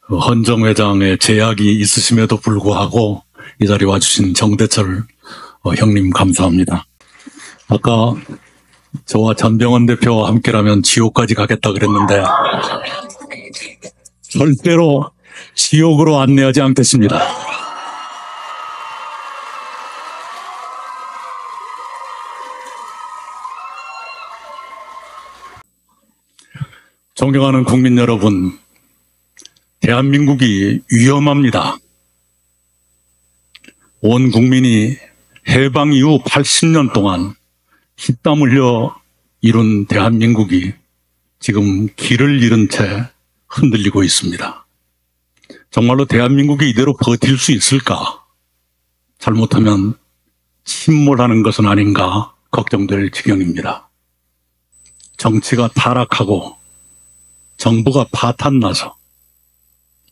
헌정 회장의 제약이 있으심에도 불구하고 이 자리에 와주신 정대철 형님 감사합니다. 아까 저와 전병헌 대표와 함께라면 지옥까지 가겠다 그랬는데 절대로 지옥으로 안내하지 않겠습니다. 존경하는 국민 여러분, 대한민국이 위험합니다. 온 국민이 해방 이후 80년 동안 피땀 흘려 이룬 대한민국이 지금 길을 잃은 채 흔들리고 있습니다. 정말로 대한민국이 이대로 버틸 수 있을까? 잘못하면 침몰하는 것은 아닌가 걱정될 지경입니다. 정치가 타락하고 정부가 파탄나서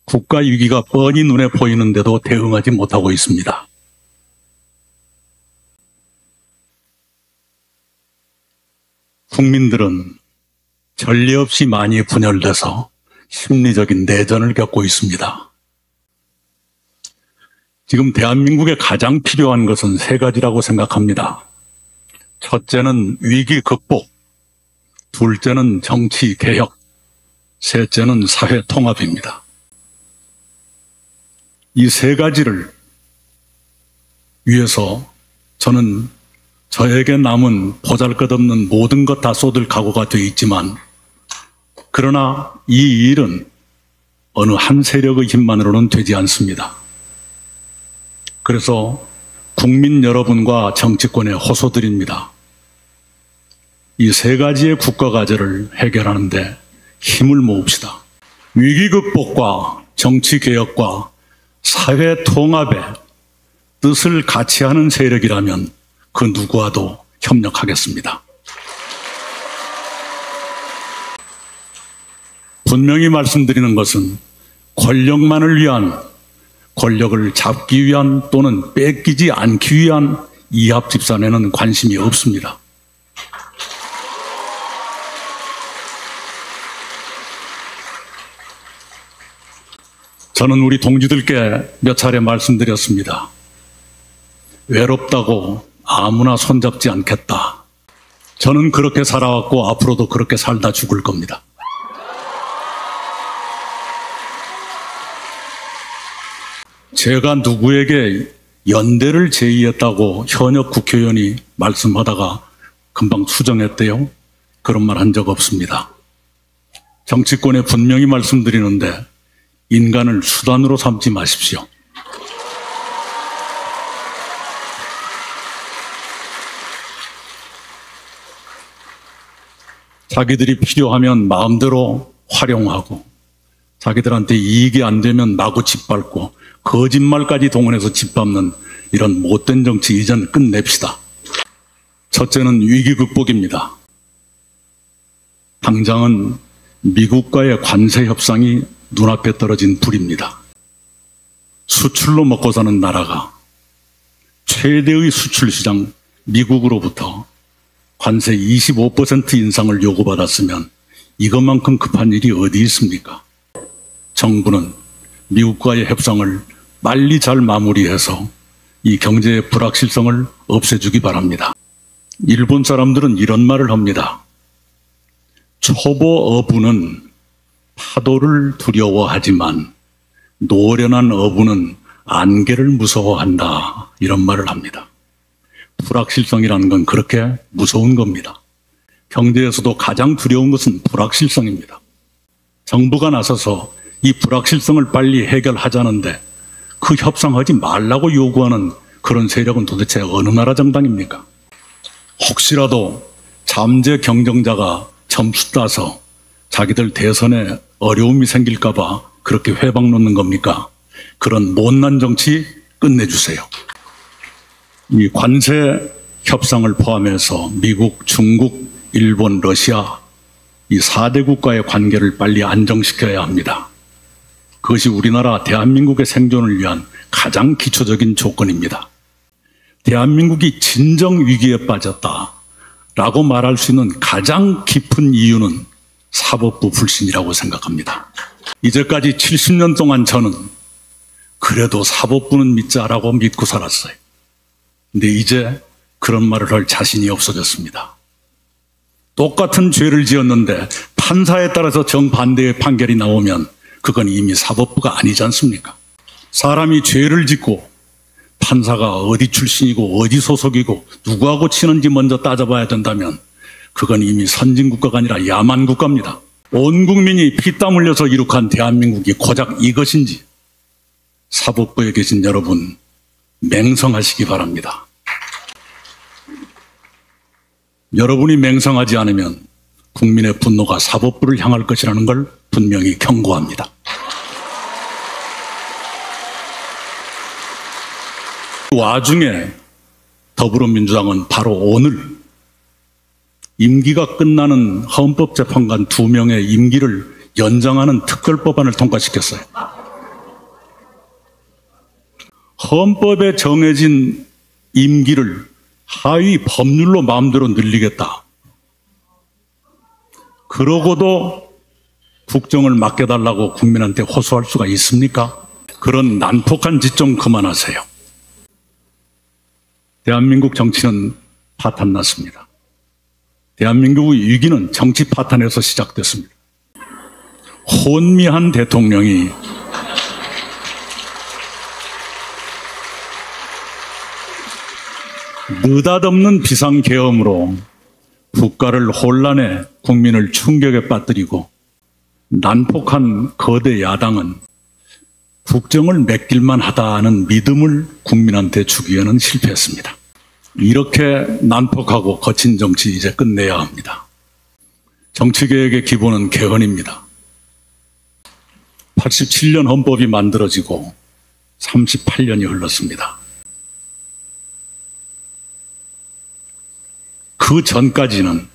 국가 위기가 뻔히 눈에 보이는데도 대응하지 못하고 있습니다. 국민들은 전례 없이 많이 분열돼서 심리적인 내전을 겪고 있습니다. 지금 대한민국에 가장 필요한 것은 세 가지라고 생각합니다. 첫째는 위기 극복, 둘째는 정치 개혁, 셋째는 사회 통합입니다. 이 세 가지를 위해서 저는 저에게 남은 보잘것없는 모든 것 다 쏟을 각오가 되어 있지만, 그러나 이 일은 어느 한 세력의 힘만으로는 되지 않습니다. 그래서 국민 여러분과 정치권에 호소드립니다. 이 세 가지의 국가 과제를 해결하는 데 힘을 모읍시다. 위기 극복과 정치 개혁과 사회 통합의 뜻을 같이 하는 세력이라면 그 누구와도 협력하겠습니다. 분명히 말씀드리는 것은 권력만을 위한, 권력을 잡기 위한 또는 뺏기지 않기 위한 이합 집산에는 관심이 없습니다. 저는 우리 동지들께 몇 차례 말씀드렸습니다. 외롭다고 아무나 손잡지 않겠다. 저는 그렇게 살아왔고 앞으로도 그렇게 살다 죽을 겁니다. 제가 누구에게 연대를 제의했다고 현역 국회의원이 말씀하다가 금방 수정했대요. 그런 말 한 적 없습니다. 정치권에 분명히 말씀드리는데 인간을 수단으로 삼지 마십시오. 자기들이 필요하면 마음대로 활용하고 자기들한테 이익이 안 되면 마구 짓밟고 거짓말까지 동원해서 짓밟는 이런 못된 정치 이전 끝냅시다. 첫째는 위기 극복입니다. 당장은 미국과의 관세 협상이 눈앞에 떨어진 불입니다. 수출로 먹고 사는 나라가 최대의 수출 시장 미국으로부터 관세 25% 인상을 요구받았으면 이것만큼 급한 일이 어디 있습니까? 정부는 미국과의 협상을 빨리 잘 마무리해서 이 경제의 불확실성을 없애주기 바랍니다. 일본 사람들은 이런 말을 합니다. 초보 어부는 파도를 두려워하지만 노련한 어부는 안개를 무서워한다, 이런 말을 합니다. 불확실성이라는 건 그렇게 무서운 겁니다. 경제에서도 가장 두려운 것은 불확실성입니다. 정부가 나서서 이 불확실성을 빨리 해결하자는데 그 협상하지 말라고 요구하는 그런 세력은 도대체 어느 나라 정당입니까? 혹시라도 잠재 경쟁자가 점수 따서 자기들 대선에 어려움이 생길까 봐 그렇게 회방 놓는 겁니까? 그런 못난 정치 끝내주세요. 이 관세 협상을 포함해서 미국, 중국, 일본, 러시아 이 4대 국가의 관계를 빨리 안정시켜야 합니다. 그것이 우리나라 대한민국의 생존을 위한 가장 기초적인 조건입니다. 대한민국이 진정 위기에 빠졌다라고 말할 수 있는 가장 깊은 이유는 사법부 불신이라고 생각합니다. 이제까지 70년 동안 저는 그래도 사법부는 믿자라고 믿고 살았어요. 근데 이제 그런 말을 할 자신이 없어졌습니다. 똑같은 죄를 지었는데 판사에 따라서 정반대의 판결이 나오면 그건 이미 사법부가 아니지 않습니까? 사람이 죄를 짓고 판사가 어디 출신이고 어디 소속이고 누구하고 치는지 먼저 따져봐야 된다면 그건 이미 선진국가가 아니라 야만국가입니다. 온 국민이 피땀 흘려서 이룩한 대한민국이 고작 이것인지 사법부에 계신 여러분 맹성하시기 바랍니다. 여러분이 맹성하지 않으면 국민의 분노가 사법부를 향할 것이라는 걸 분명히 경고합니다. 와중에 더불어민주당은 바로 오늘 임기가 끝나는 헌법재판관 2명의 임기를 연장하는 특별법안을 통과시켰어요. 헌법에 정해진 임기를 하위 법률로 마음대로 늘리겠다. 그러고도 국정을 맡겨달라고 국민한테 호소할 수가 있습니까? 그런 난폭한 짓 좀 그만하세요. 대한민국 정치는 파탄났습니다. 대한민국의 위기는 정치 파탄에서 시작됐습니다. 혼미한 대통령이 느닷없는 비상계엄으로 국가를 혼란에 국민을 충격에 빠뜨리고 난폭한 거대 야당은 국정을 맡길만 하다는 믿음을 국민한테 주기에는 실패했습니다. 이렇게 난폭하고 거친 정치 이제 끝내야 합니다. 정치개혁의 기본은 개헌입니다. 87년 헌법이 만들어지고 38년이 흘렀습니다. 그 전까지는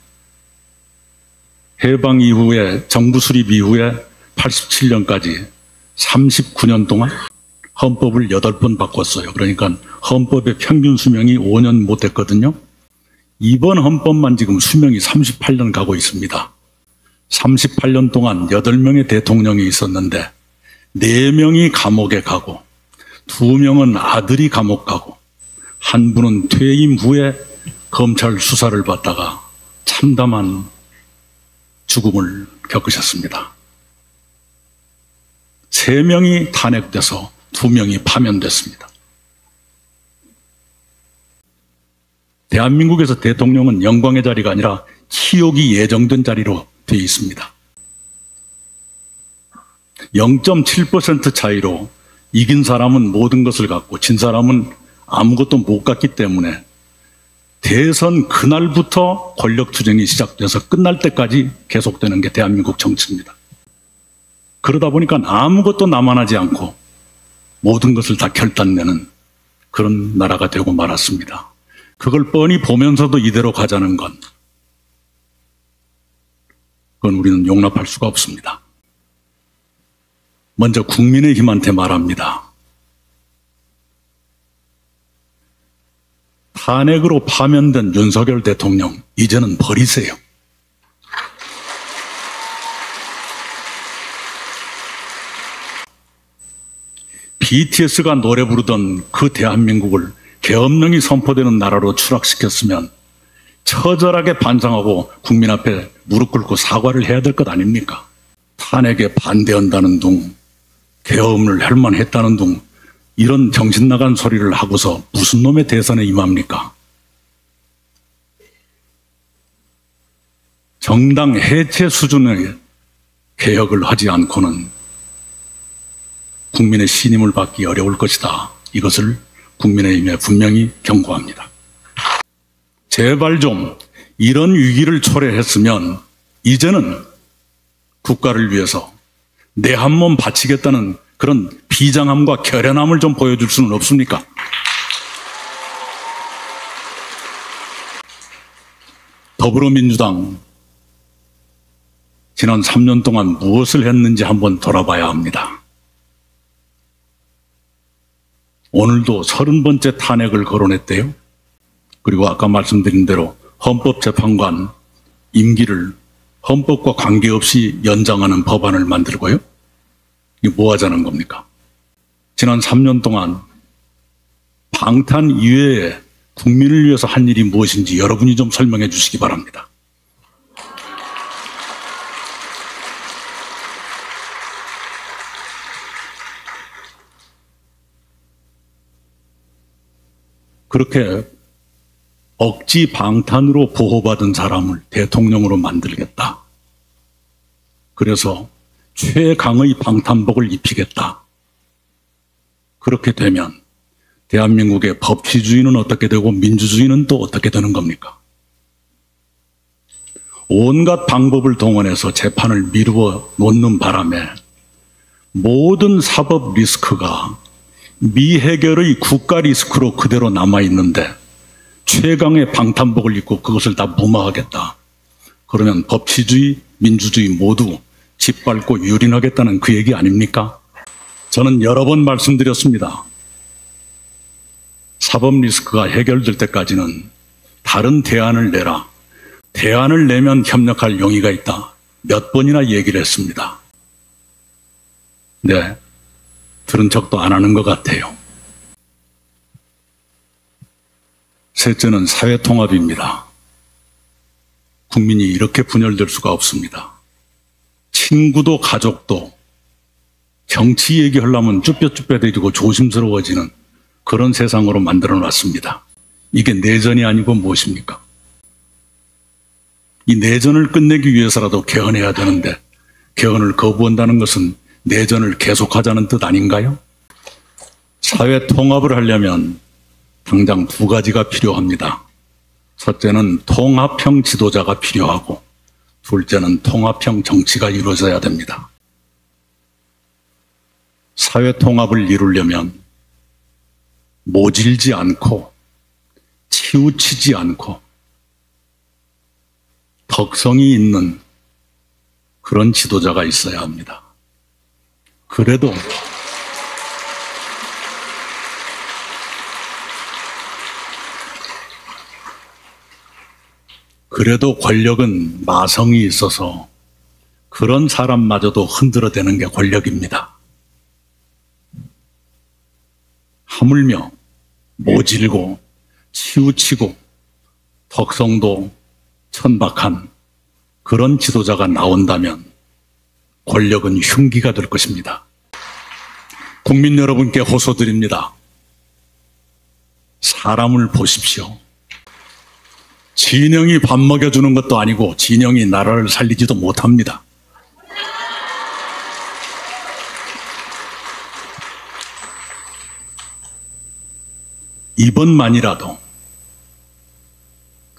해방 이후에 정부 수립 이후에 87년까지 39년 동안 헌법을 8번 바꿨어요. 그러니까 헌법의 평균 수명이 5년 못 됐거든요. 이번 헌법만 지금 수명이 38년 가고 있습니다. 38년 동안 8명의 대통령이 있었는데 4명이 감옥에 가고 2명은 아들이 감옥 가고 한 분은 퇴임 후에 검찰 수사를 받다가 참담한 죽음을 겪으셨습니다. 3명이 탄핵돼서 2명이 파면됐습니다. 대한민국에서 대통령은 영광의 자리가 아니라 치욕이 예정된 자리로 되어 있습니다. 0.7% 차이로 이긴 사람은 모든 것을 갖고 진 사람은 아무것도 못 갖기 때문에 대선 그날부터 권력투쟁이 시작돼서 끝날 때까지 계속되는 게 대한민국 정치입니다. 그러다 보니까 아무것도 남아나지 않고 모든 것을 다 결단내는 그런 나라가 되고 말았습니다. 그걸 뻔히 보면서도 이대로 가자는 건 그건 우리는 용납할 수가 없습니다. 먼저 국민의힘한테 말합니다. 탄핵으로 파면된 윤석열 대통령 이제는 버리세요. BTS가 노래 부르던 그 대한민국을 계엄령이 선포되는 나라로 추락시켰으면 처절하게 반성하고 국민 앞에 무릎 꿇고 사과를 해야 될 것 아닙니까? 탄핵에 반대한다는 둥, 계엄을 할 만했다는 둥, 이런 정신나간 소리를 하고서 무슨 놈의 대선에 임합니까? 정당 해체 수준의 개혁을 하지 않고는 국민의 신임을 받기 어려울 것이다. 이것을 국민의힘에 분명히 경고합니다. 제발 좀 이런 위기를 초래했으면 이제는 국가를 위해서 내 한 몸 바치겠다는 그런 비장함과 결연함을 좀 보여줄 수는 없습니까? 더불어민주당 지난 3년 동안 무엇을 했는지 한번 돌아봐야 합니다. 오늘도 30번째 탄핵을 거론했대요. 그리고 아까 말씀드린 대로 헌법재판관 임기를 헌법과 관계없이 연장하는 법안을 만들고요. 이게 뭐 하자는 겁니까? 지난 3년 동안 방탄 이외에 국민을 위해서 한 일이 무엇인지 여러분이 좀 설명해 주시기 바랍니다. 그렇게 억지 방탄으로 보호받은 사람을 대통령으로 만들겠다. 그래서 최강의 방탄복을 입히겠다. 그렇게 되면 대한민국의 법치주의는 어떻게 되고 민주주의는 또 어떻게 되는 겁니까? 온갖 방법을 동원해서 재판을 미루어 놓는 바람에 모든 사법 리스크가 미해결의 국가 리스크로 그대로 남아있는데 최강의 방탄복을 입고 그것을 다 무마하겠다. 그러면 법치주의, 민주주의 모두 짓밟고 유린하겠다는 그 얘기 아닙니까? 저는 여러 번 말씀드렸습니다. 사법 리스크가 해결될 때까지는 다른 대안을 내라. 대안을 내면 협력할 용의가 있다. 몇 번이나 얘기를 했습니다. 네, 들은 척도 안 하는 것 같아요. 셋째는 사회통합입니다. 국민이 이렇게 분열될 수가 없습니다. 친구도 가족도 정치 얘기하려면 쭈뼛쭈뼛해지고 조심스러워지는 그런 세상으로 만들어 놨습니다. 이게 내전이 아니고 무엇입니까? 이 내전을 끝내기 위해서라도 개헌해야 되는데 개헌을 거부한다는 것은 내전을 계속하자는 뜻 아닌가요? 사회 통합을 하려면 당장 두 가지가 필요합니다. 첫째는 통합형 지도자가 필요하고 둘째는 통합형 정치가 이루어져야 됩니다. 사회 통합을 이루려면 모질지 않고 치우치지 않고 덕성이 있는 그런 지도자가 있어야 합니다. 그래도 권력은 마성이 있어서 그런 사람마저도 흔들어대는 게 권력입니다. 하물며 모질고 치우치고 덕성도 천박한 그런 지도자가 나온다면 권력은 흉기가 될 것입니다. 국민 여러분께 호소드립니다. 사람을 보십시오. 진영이 밥 먹여주는 것도 아니고 진영이 나라를 살리지도 못합니다. 이번만이라도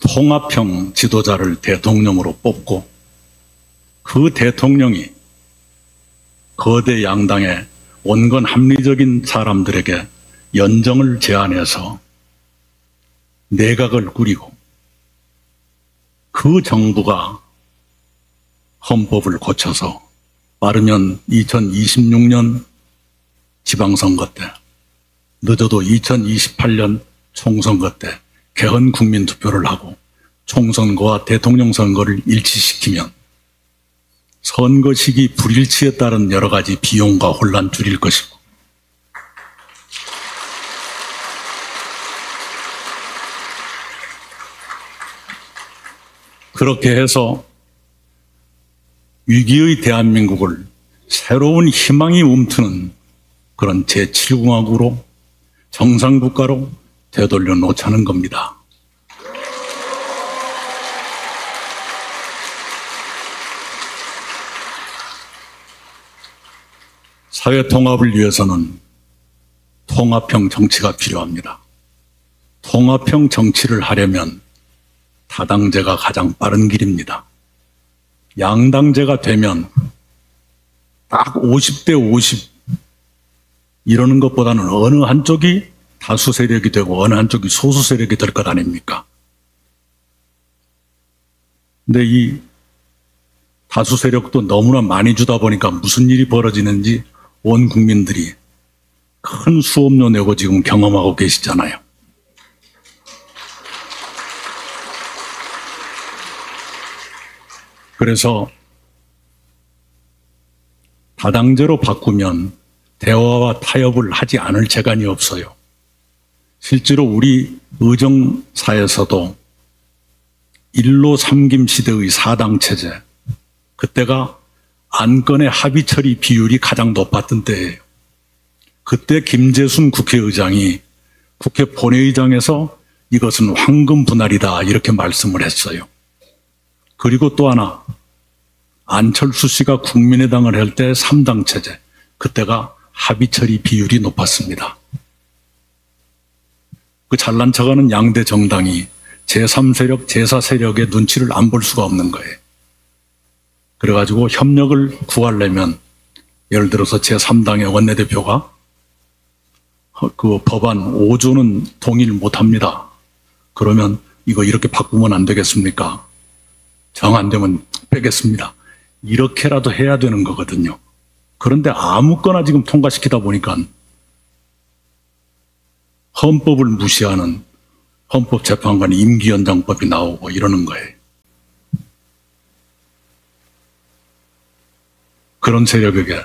통합형 지도자를 대통령으로 뽑고 그 대통령이 거대 양당의 온건 합리적인 사람들에게 연정을 제안해서 내각을 꾸리고 그 정부가 헌법을 고쳐서 빠르면 2026년 지방선거 때, 늦어도 2028년 총선거 때 개헌 국민투표를 하고 총선거와 대통령 선거를 일치시키면 선거 시기 불일치에 따른 여러 가지 비용과 혼란 줄일 것이고 그렇게 해서 위기의 대한민국을 새로운 희망이 움트는 그런 제7공화국으로 정상국가로 되돌려 놓자는 겁니다. 사회 통합을 위해서는 통합형 정치가 필요합니다. 통합형 정치를 하려면 다당제가 가장 빠른 길입니다. 양당제가 되면 딱 50대 50 이러는 것보다는 어느 한쪽이 다수 세력이 되고 어느 한쪽이 소수 세력이 될 것 아닙니까? 근데 이 다수 세력도 너무나 많이 주다 보니까 무슨 일이 벌어지는지 온 국민들이 큰 수업료 내고 지금 경험하고 계시잖아요. 그래서 다당제로 바꾸면 대화와 타협을 하지 않을 재간이 없어요. 실제로 우리 의정사에서도 일로 삼김 시대의 사당 체제, 그때가 안건의 합의 처리 비율이 가장 높았던 때예요. 그때 김재순 국회의장이 국회 본회의장에서 이것은 황금 분할이다 이렇게 말씀을 했어요. 그리고 또 하나, 안철수 씨가 국민의당을 할 때 3당 체제, 그때가 합의 처리 비율이 높았습니다. 그 잘난 척하는 양대 정당이 제3세력, 제4세력의 눈치를 안 볼 수가 없는 거예요. 그래가지고 협력을 구하려면 예를 들어서 제3당의 원내대표가 그 법안 5조는 동의를 못합니다. 그러면 이거 이렇게 바꾸면 안 되겠습니까? 정 안 되면 빼겠습니다. 이렇게라도 해야 되는 거거든요. 그런데 아무거나 지금 통과시키다 보니까 헌법을 무시하는 헌법재판관 임기연장법이 나오고 이러는 거예요. 그런 세력에게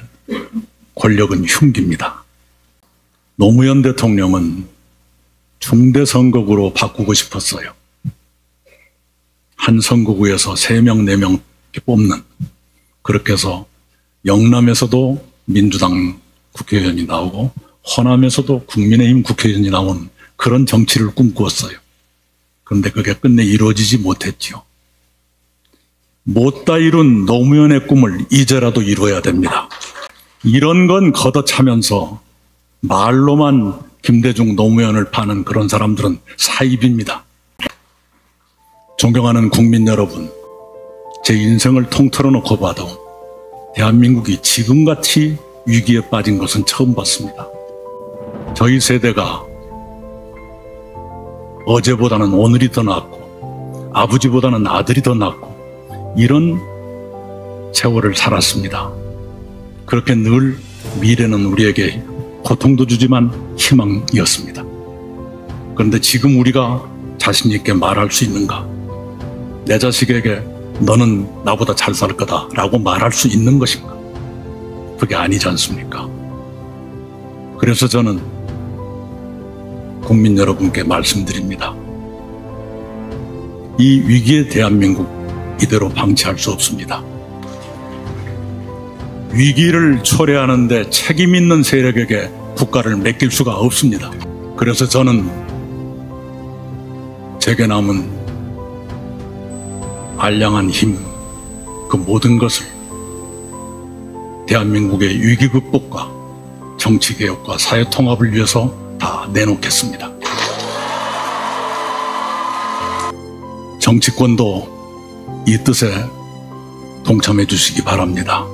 권력은 흉기입니다. 노무현 대통령은 중대선거구로 바꾸고 싶었어요. 한 선거구에서 3명, 4명 뽑는, 그렇게 해서 영남에서도 민주당 국회의원이 나오고 호남에서도 국민의힘 국회의원이 나오는 그런 정치를 꿈꾸었어요. 그런데 그게 끝내 이루어지지 못했지요. 못다 이룬 노무현의 꿈을 이제라도 이루어야 됩니다. 이런 건 걷어차면서 말로만 김대중 노무현을 파는 그런 사람들은 사입입니다. 존경하는 국민 여러분, 제 인생을 통틀어 놓고 봐도 대한민국이 지금같이 위기에 빠진 것은 처음 봤습니다. 저희 세대가 어제보다는 오늘이 더 낫고 아버지보다는 아들이 더 낫고 이런 세월을 살았습니다. 그렇게 늘 미래는 우리에게 고통도 주지만 희망이었습니다. 그런데 지금 우리가 자신 있게 말할 수 있는가? 내 자식에게 너는 나보다 잘 살 거다 라고 말할 수 있는 것인가? 그게 아니지 않습니까? 그래서 저는 국민 여러분께 말씀드립니다. 이 위기의 대한민국 이대로 방치할 수 없습니다. 위기를 초래하는 데 책임 있는 세력에게 국가를 맡길 수가 없습니다. 그래서 저는 제게 남은 알량한 힘, 그 모든 것을 대한민국의 위기 극복과 정치 개혁과 사회 통합을 위해서 다 내놓겠습니다. 정치권도 이 뜻에 동참해 주시기 바랍니다.